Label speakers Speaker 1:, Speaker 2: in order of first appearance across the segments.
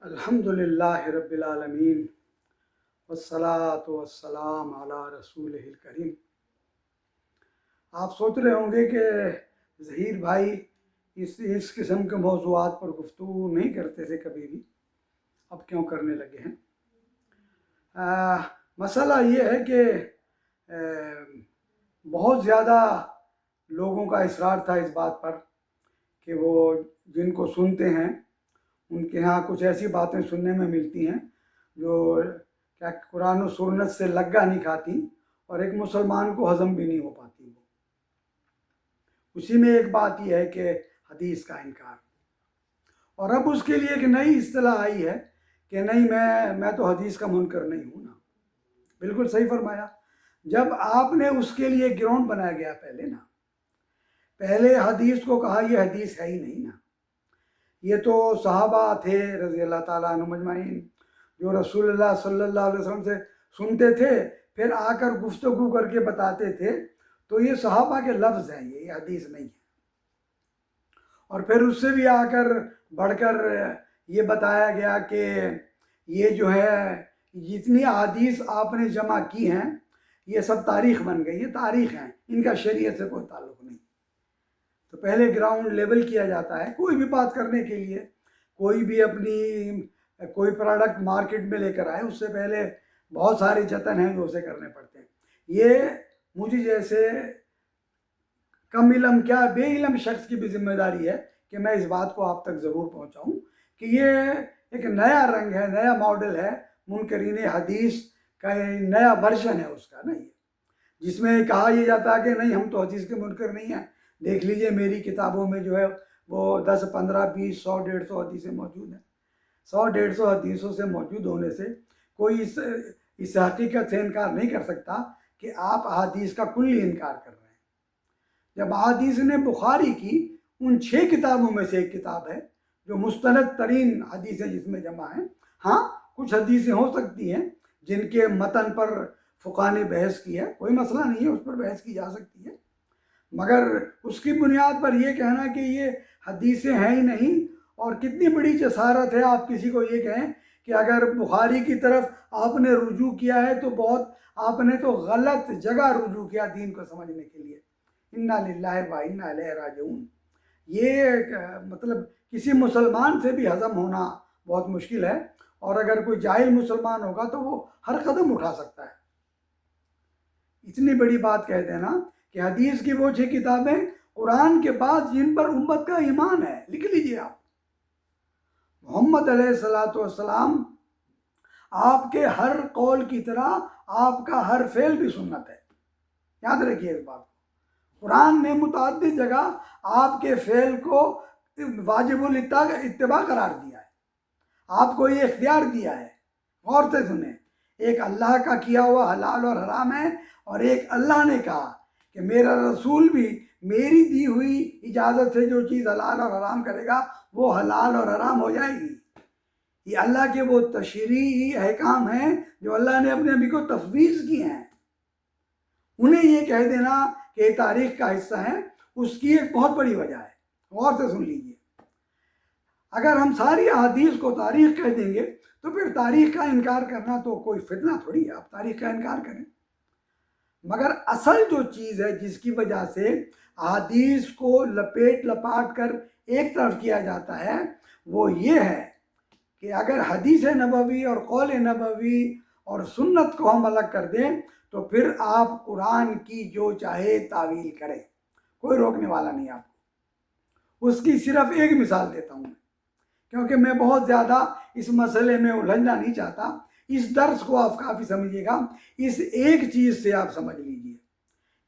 Speaker 1: الحمدللہ رب العالمین والصلاۃ والسلام علی رسول الکریم۔ آپ سوچ رہے ہوں گے کہ ظہیر بھائی اس قسم کے موضوعات پر گفتگو نہیں کرتے تھے کبھی بھی، اب کیوں کرنے لگے ہیں؟ مسئلہ یہ ہے کہ بہت زیادہ لوگوں کا اصرار تھا اس بات پر کہ وہ جن کو سنتے ہیں ان کے ہاں کچھ ایسی باتیں سننے میں ملتی ہیں جو کیا قرآن و سنت سے لگا نہیں کھاتی اور ایک مسلمان کو ہضم بھی نہیں ہو پاتی۔ وہ اسی میں ایک بات یہ ہے کہ حدیث کا انکار، اور اب اس کے لیے ایک نئی اصطلاح آئی ہے کہ نہیں میں تو حدیث کا منکر نہیں ہوں نا۔ بالکل صحیح فرمایا۔ جب آپ نے اس کے لیے گراؤنڈ بنایا گیا پہلے حدیث کو کہا یہ حدیث ہے ہی نہیں نا، یہ تو صحابہ تھے رضی اللہ تعالیٰ عنہ مجمعین جو رسول اللہ صلی اللہ علیہ وسلم سے سنتے تھے، پھر آ کر گفتگو کر کے بتاتے تھے، تو یہ صحابہ کے لفظ ہیں، یہ حدیث نہیں ہے۔ اور پھر اس سے بھی آ کر بڑھ کر یہ بتایا گیا کہ یہ جو ہے جتنی احادیث آپ نے جمع کی ہیں یہ سب تاریخ بن گئی، یہ تاریخ ہیں، ان کا شریعت سے کوئی تعلق نہیں۔ تو پہلے گراؤنڈ لیول کیا جاتا ہے کوئی بھی بات کرنے کے لیے، کوئی بھی اپنی کوئی پروڈکٹ مارکیٹ میں لے کر آئے، اس سے پہلے بہت سارے جتن ہیں جو اسے کرنے پڑتے ہیں۔ یہ مجھے جیسے کم علم کیا بے علم شخص کی بھی ذمہ داری ہے کہ میں اس بات کو آپ تک ضرور پہنچاؤں کہ یہ ایک نیا رنگ ہے، نیا ماڈل ہے منکرین حدیث کا، نیا ورژن ہے اس کا نا، یہ جس میں کہا یہ جاتا ہے کہ نہیں ہم تو حدیث کے منکر نہیں ہیں۔ دیکھ لیجئے میری کتابوں میں جو ہے وہ 10 15 20 100 150 حدیثیں موجود ہیں۔ 100 150 حدیثوں سے موجود ہونے سے کوئی اس حقیقت سے انکار نہیں کر سکتا کہ آپ احادیث کا کلی انکار کر رہے ہیں۔ جب احادیث نے بخاری کی ان 6 کتابوں میں سے ایک کتاب ہے جو مستند ترین حدیثیں جس میں جمع ہیں، ہاں کچھ حدیثیں ہو سکتی ہیں جن کے متن پر فقہاء نے بحث کی ہے، کوئی مسئلہ نہیں ہے، اس پر بحث کی جا سکتی ہے، مگر اس کی بنیاد پر یہ کہنا کہ یہ حدیثیں ہیں ہی نہیں، اور کتنی بڑی جسارت ہے آپ کسی کو یہ کہیں کہ اگر بخاری کی طرف آپ نے رجوع کیا ہے تو آپ نے تو غلط جگہ رجوع کیا دین کو سمجھنے کے لیے۔ انا للہ و انا الیہ راجعون، یہ مطلب کسی مسلمان سے بھی ہضم ہونا بہت مشکل ہے، اور اگر کوئی جاہل مسلمان ہوگا تو وہ ہر قدم اٹھا سکتا ہے۔ اتنی بڑی بات کہہ دینا کہ حدیث کی وہ 6 کتابیں قرآن کے بعد جن پر امت کا ایمان ہے، لکھ لیجئے آپ۔ محمد علیہ السلام آپ کے ہر قول کی طرح آپ کا ہر فعل بھی سنت ہے، یاد رکھیے اس بات کو۔ قرآن نے متعدد جگہ آپ کے فعل کو واجب الاتباع قرار دیا ہے، آپ کو یہ اختیار دیا ہے۔ غور سے سنیں، ایک اللہ کا کیا ہوا حلال اور حرام ہے، اور ایک اللہ نے کہا کہ میرا رسول بھی میری دی ہوئی اجازت سے جو چیز حلال اور حرام کرے گا وہ حلال اور حرام ہو جائے گی۔ یہ اللہ کے وہ تشریعی احکام ہیں جو اللہ نے اپنے نبی کو تفویض کیے ہیں، انہیں یہ کہہ دینا کہ یہ تاریخ کا حصہ ہے، اس کی ایک بہت بڑی وجہ ہے۔ غور سے سن لیجیے، اگر ہم ساری احادیث کو تاریخ کہہ دیں گے تو پھر تاریخ کا انکار کرنا تو کوئی فتنہ تھوڑی ہے، آپ تاریخ کا انکار کریں، مگر اصل جو چیز ہے جس کی وجہ سے احادیث کو لپاٹ کر ایک طرف کیا جاتا ہے وہ یہ ہے کہ اگر حدیث نبوی اور قول نبوی اور سنت کو ہم الگ کر دیں تو پھر آپ قرآن کی جو چاہے تعویل کریں، کوئی روکنے والا نہیں آپ کو۔ اس کی صرف ایک مثال دیتا ہوں میں، کیونکہ میں بہت زیادہ اس مسئلے میں الجھنا نہیں چاہتا۔ اس درس کو آپ کافی سمجھیے گا، اس ایک چیز سے آپ سمجھ لیجئے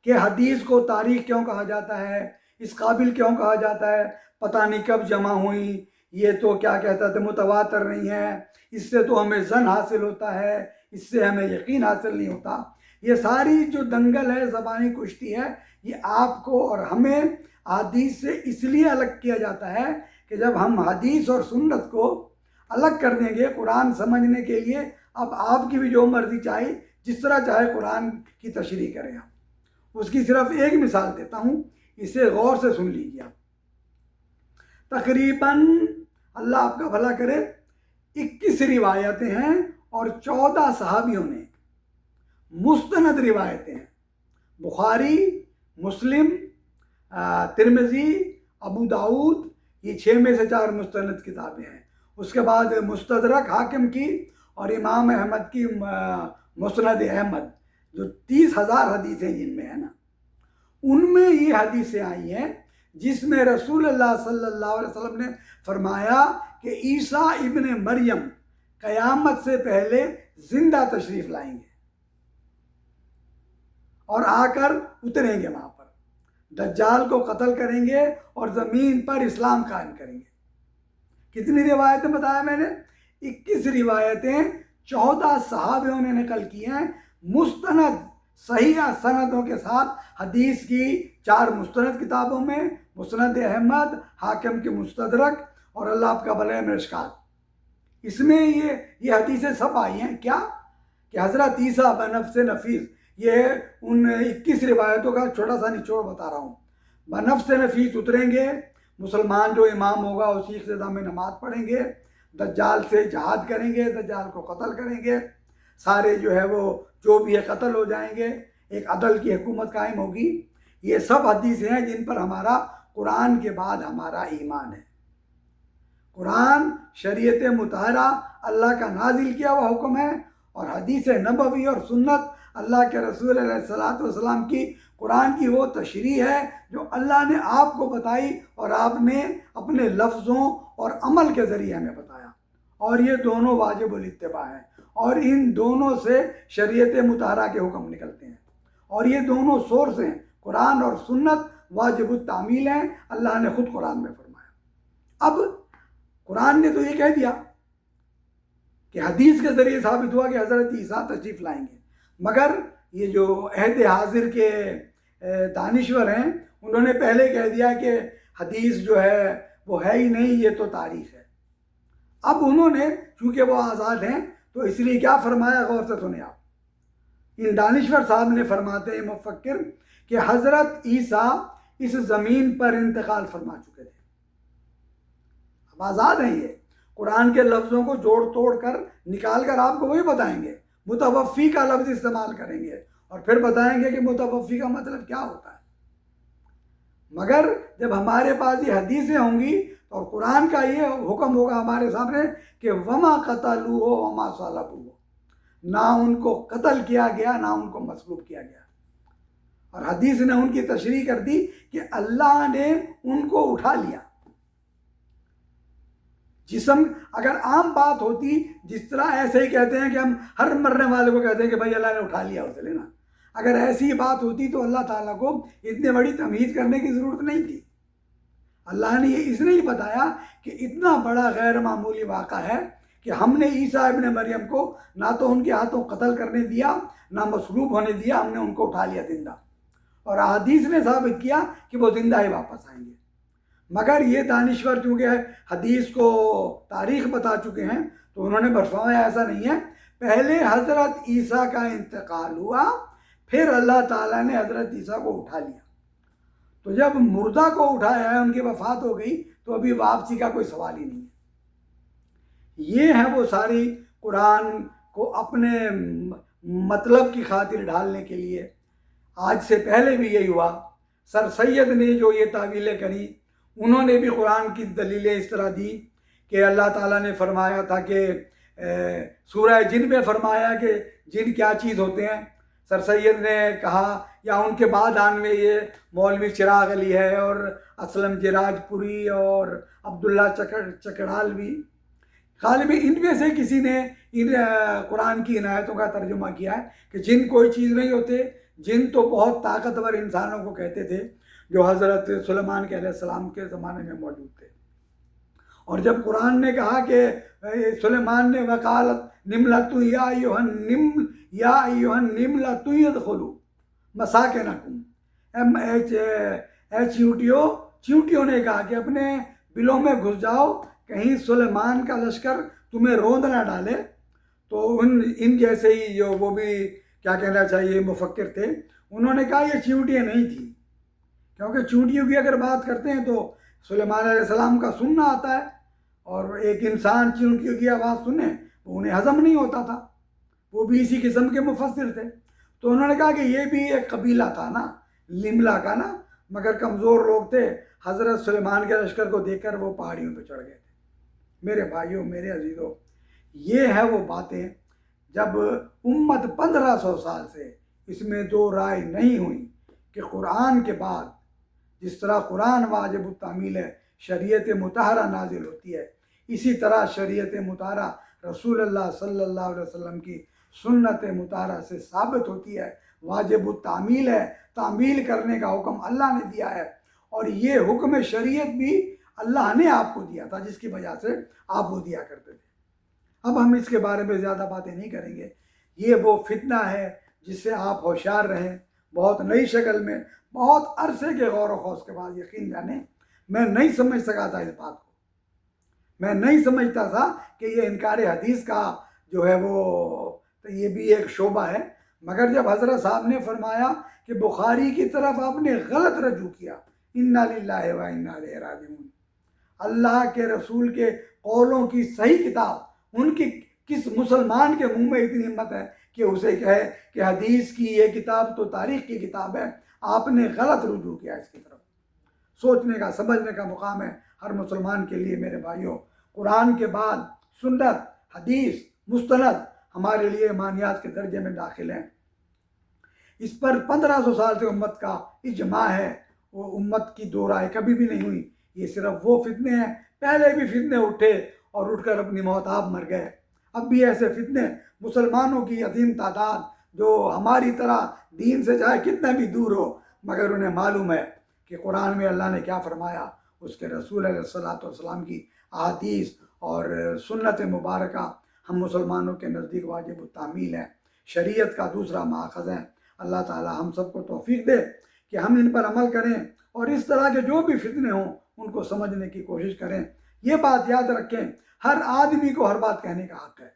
Speaker 1: کہ حدیث کو تاریخ کیوں کہا جاتا ہے، اس قابل کیوں کہا جاتا ہے، پتہ نہیں کب جمع ہوئی، یہ تو کیا کہتا تھا متواتر نہیں ہے، اس سے تو ہمیں ظن حاصل ہوتا ہے، اس سے ہمیں یقین حاصل نہیں ہوتا۔ یہ ساری جو دنگل ہے، زبانی کشتی ہے، یہ آپ کو اور ہمیں حدیث سے اس لیے الگ کیا جاتا ہے کہ جب ہم حدیث اور سنت کو الگ کر دیں گے قرآن سمجھنے کے لیے، اب آپ کی بھی جو مرضی چاہے جس طرح چاہے قرآن کی تشریح کریں آپ۔ اس کی صرف ایک مثال دیتا ہوں، اسے غور سے سن لیجیے آپ۔ تقریباً اللہ آپ کا بھلا کرے 21 روایتیں ہیں اور 14 صحابیوں نے مستند روایتیں ہیں. بخاری، مسلم، ترمذی، ابو داؤد، یہ 6 میں سے 4 مستند کتابیں ہیں. اس کے بعد مستدرک حاکم کی اور امام احمد کی مسند احمد، جو 30,000 حدیثیں جن میں ہے نا، ان میں یہ حدیثیں آئی ہیں جس میں رسول اللہ صلی اللہ علیہ وسلم نے فرمایا کہ عیسیٰ ابن مریم قیامت سے پہلے زندہ تشریف لائیں گے اور آ کر اتریں گے وہاں پر، دجال کو قتل کریں گے اور زمین پر اسلام قائم کریں گے. کتنی روایتیں بتایا میں نے؟ 21 روایتیں 14 صحابیوں نے نقل کی ہیں، مستند صحیح سندوں کے ساتھ. حدیث کی 4 مستند کتابوں میں، مسند احمد، حاکم کے مستدرک اور اللہ آپ کا بھلا مشکات. اس میں یہ حدیثیں سب آئی ہیں. کیا کہ حضرت عیسیٰ بنفس نفیس، یہ ان 21 روایتوں کا چھوٹا سا نچوڑ بتا رہا ہوں. بنفس نفیس اتریں گے، مسلمان جو امام ہوگا اسی اقتدا میں نماز پڑھیں گے، دجال سے جہاد کریں گے، دجال کو قتل کریں گے، سارے جو ہے وہ جو بھی ہے قتل ہو جائیں گے، ایک عدل کی حکومت قائم ہوگی. یہ سب حدیثیں ہیں جن پر ہمارا قرآن کے بعد ہمارا ایمان ہے. قرآن شریعت مطہرہ اللہ کا نازل کیا ہوا حکم ہے، اور حدیث نبوی اور سنت اللہ کے رسول علیہ الصلوۃ والسلام کی قرآن کی وہ تشریح ہے جو اللہ نے آپ کو بتائی اور آپ نے اپنے لفظوں اور عمل کے ذریعے ہمیں بتایا. اور یہ دونوں واجب الاتباع ہیں، اور ان دونوں سے شریعت مطہرہ کے حکم نکلتے ہیں، اور یہ دونوں سورس ہیں، قرآن اور سنت واجب التعمیل ہیں. اللہ نے خود قرآن میں فرمایا. اب قرآن نے تو یہ کہہ دیا کہ حدیث کے ذریعے ثابت ہوا کہ حضرت عیسیٰ تشریف لائیں گے، مگر یہ جو عہد حاضر کے دانشور ہیں انہوں نے پہلے کہہ دیا کہ حدیث جو ہے وہ ہے ہی نہیں، یہ تو تاریخ ہے. اب انہوں نے چونکہ وہ آزاد ہیں تو اس لیے کیا فرمایا، غور سے سنیں آپ. ان دانشور صاحب نے فرماتے ہیں مفکر کہ حضرت عیسیٰ اس زمین پر انتقال فرما چکے تھے. اب آزاد ہیں، یہ قرآن کے لفظوں کو جوڑ توڑ کر نکال کر آپ کو وہی بتائیں گے، متوفی کا لفظ استعمال کریں گے اور پھر بتائیں گے کہ متوفی کا مطلب کیا ہوتا ہے. مگر جب ہمارے پاس یہ حدیثیں ہوں گی اور قرآن کا یہ حکم ہوگا ہمارے سامنے کہ وما قتلوہ وما صلبوہ، نہ ان کو قتل کیا گیا نہ ان کو مصلوب کیا گیا، اور حدیث نے ان کی تشریح کر دی کہ اللہ نے ان کو اٹھا لیا. جسم اگر عام بات ہوتی، جس طرح ایسے ہی کہتے ہیں کہ ہم ہر مرنے والے کو کہتے ہیں کہ بھائی اللہ نے اٹھا لیا اسے لینا، اگر ایسی بات ہوتی تو اللہ تعالیٰ کو اتنی بڑی تمہید کرنے کی ضرورت نہیں تھی. اللہ نے یہ اس لیے بتایا کہ اتنا بڑا غیر معمولی واقعہ ہے کہ ہم نے عیسیٰ ابن مریم کو نہ تو ان کے ہاتھوں قتل کرنے دیا نہ مصلوب ہونے دیا، ہم نے ان کو اٹھا لیا زندہ، اور حدیث نے ثابت کیا کہ وہ زندہ ہی واپس آئیں گے. مگر یہ دانشور چونکہ حدیث کو تاریخ بتا چکے ہیں تو انہوں نے فرمایا ایسا نہیں ہے، پہلے حضرت عیسیٰ کا انتقال ہوا، پھر اللہ تعالیٰ نے حضرت عیسیٰ کو اٹھا لیا. تو جب مردہ کو اٹھایا ہے، ان کی وفات ہو گئی، تو ابھی واپسی کا کوئی سوال ہی نہیں ہے. یہ ہے وہ ساری قرآن کو اپنے مطلب کی خاطر ڈھالنے کے لیے. آج سے پہلے بھی یہی ہوا. سر سید نے جو یہ تعویلیں کری، انہوں نے بھی قرآن کی دلیلیں اس طرح دی کہ اللہ تعالیٰ نے فرمایا تھا کہ سورہ جن میں فرمایا کہ جن کیا چیز ہوتے ہیں. سر سید نے کہا، یا ان کے بعد آن میں یہ مولوی چراغ علی ہے اور اسلم جراج پوری اور عبداللہ چکڑالوی، غالباً ان میں سے کسی نے ان قرآن کی عنایتوں کا ترجمہ کیا ہے کہ جن کوئی چیز نہیں ہوتے. جن تو بہت طاقتور انسانوں کو کہتے تھے جو حضرت سلیمان کے علیہ السلام کے زمانے میں موجود تھے. اور جب قرآن نے کہا کہ سلیمان نے وقالت نملۃ یا ایھا النملۃ ادخلوا مساکنکم، چیونٹیوں نے کہا کہ اپنے بلوں میں گھس جاؤ، کہیں سلیمان کا لشکر تمہیں روند نہ ڈالے. تو ان جیسے ہی جو وہ بھی کیا کہنا چاہیے مفکر تھے، انہوں نے کہا یہ چیونٹیاں نہیں تھیں، کیونکہ چیونٹیوں کی اگر بات کرتے ہیں تو سلیمان علیہ السلام کا سننا آتا ہے، اور ایک انسان چیونٹیوں کی آواز سنے وہ انہیں ہضم نہیں ہوتا تھا، وہ بھی اسی قسم کے مفسر تھے، تو انہوں نے کہا کہ یہ بھی ایک قبیلہ تھا نا لملا کا نا، مگر کمزور لوگ تھے، حضرت سلیمان کے لشکر کو دیکھ کر وہ پہاڑیوں پہ چڑھ گئے تھے۔ میرے بھائیوں، میرے عزیزوں، یہ ہے وہ باتیں جب امت 1500 سال سے اس میں دو رائے نہیں ہوئی کہ قرآن کے بعد جس طرح قرآن واجب التعمیل ہے، شریعت مطہرہ نازل ہوتی ہے، اسی طرح شریعت مطہرہ رسول اللہ صلی اللہ علیہ وسلم کی سنت مطہرہ سے ثابت ہوتی ہے، واجب التعمیل ہے، تعمیل کرنے کا حکم اللہ نے دیا ہے، اور یہ حکم شریعت بھی اللہ نے آپ کو دیا تھا، جس کی وجہ سے آپ وہ دیا کرتے تھے۔ اب ہم اس کے بارے میں زیادہ باتیں نہیں کریں گے، یہ وہ فتنہ ہے جس سے آپ ہوشیار رہیں، بہت نئی شکل میں، بہت عرصے کے غور و خوض کے بعد یقین جانیں میں نہیں سمجھ سکا تھا اس بات کو، میں نہیں سمجھتا تھا کہ یہ انکار حدیث کا جو ہے وہ تو یہ بھی ایک شعبہ ہے، مگر جب حضرت صاحب نے فرمایا کہ بخاری کی طرف آپ نے غلط رجوع کیا، انا للہ و انا الیہ راجعون، اللہ کے رسول کے قولوں کی صحیح کتاب، ان کی کس مسلمان کے منہ میں اتنی ہمت ہے کہ اسے کہے کہ حدیث کی یہ کتاب تو تاریخ کی کتاب ہے، آپ نے غلط رجوع کیا اس کی طرف۔ سوچنے کا، سمجھنے کا مقام ہے ہر مسلمان کے لیے میرے بھائیوں۔ قرآن کے بعد سنت، حدیث، مستند ہمارے لیے ایمانیات کے درجے میں داخل ہیں، اس پر 1500 سال سے امت کا اجماع ہے، وہ امت کی دو رائے کبھی بھی نہیں ہوئی، یہ صرف وہ فتنے ہیں، پہلے بھی فتنے اٹھے اور اٹھ کر اپنی موت آپ مر گئے، اب بھی ایسے فتنے مسلمانوں کی عظیم تعداد جو ہماری طرح دین سے چاہے کتنا بھی دور ہو مگر انہیں معلوم ہے کہ قرآن میں اللہ نے کیا فرمایا، اس کے رسول علیہ الصلوۃ والسلام کی احادیث اور سنت مبارکہ ہم مسلمانوں کے نزدیک واجب التعمیل ہے، شریعت کا دوسرا ماخذ ہے۔ اللہ تعالی ہم سب کو توفیق دے کہ ہم ان پر عمل کریں اور اس طرح کے جو بھی فتنے ہوں ان کو سمجھنے کی کوشش کریں۔ یہ بات یاد رکھیں، ہر آدمی کو ہر بات کہنے کا حق ہے،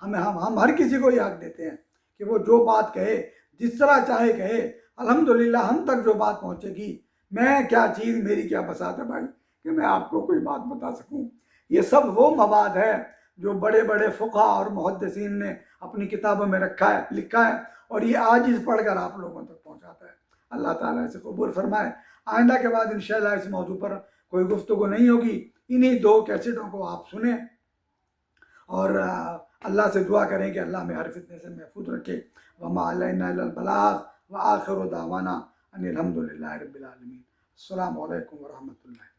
Speaker 1: ہم ہر کسی کو یہ حق دیتے ہیں کہ وہ جو بات کہے، جس طرح چاہے کہے، الحمدللہ ہم تک جو بات پہنچے گی، میں کیا چیز، میری کیا بساط ہے بھائی کہ میں آپ کو کوئی بات بتا سکوں۔ یہ سب وہ مواد ہے جو بڑے بڑے فقہا اور محدثین نے اپنی کتابوں میں لکھا ہے اور یہ عاجز پڑھ کر آپ لوگوں تک پہنچاتا ہے۔ اللہ تعالیٰ اسے قبول فرمائے۔ آئندہ کے بعد انشاءاللہ اس موضوع پر کوئی گفتگو نہیں ہوگی، انہی دو کیسٹوں کو آپ سنیں اور اللہ سے دعا کریں کہ اللہ میں ہر فتنے سے محفوظ رکھے۔ وما علینا الا البلاغ وآخر دعوانا ان الحمد للہ رب العالمین۔ السلام علیکم ورحمۃ اللہ۔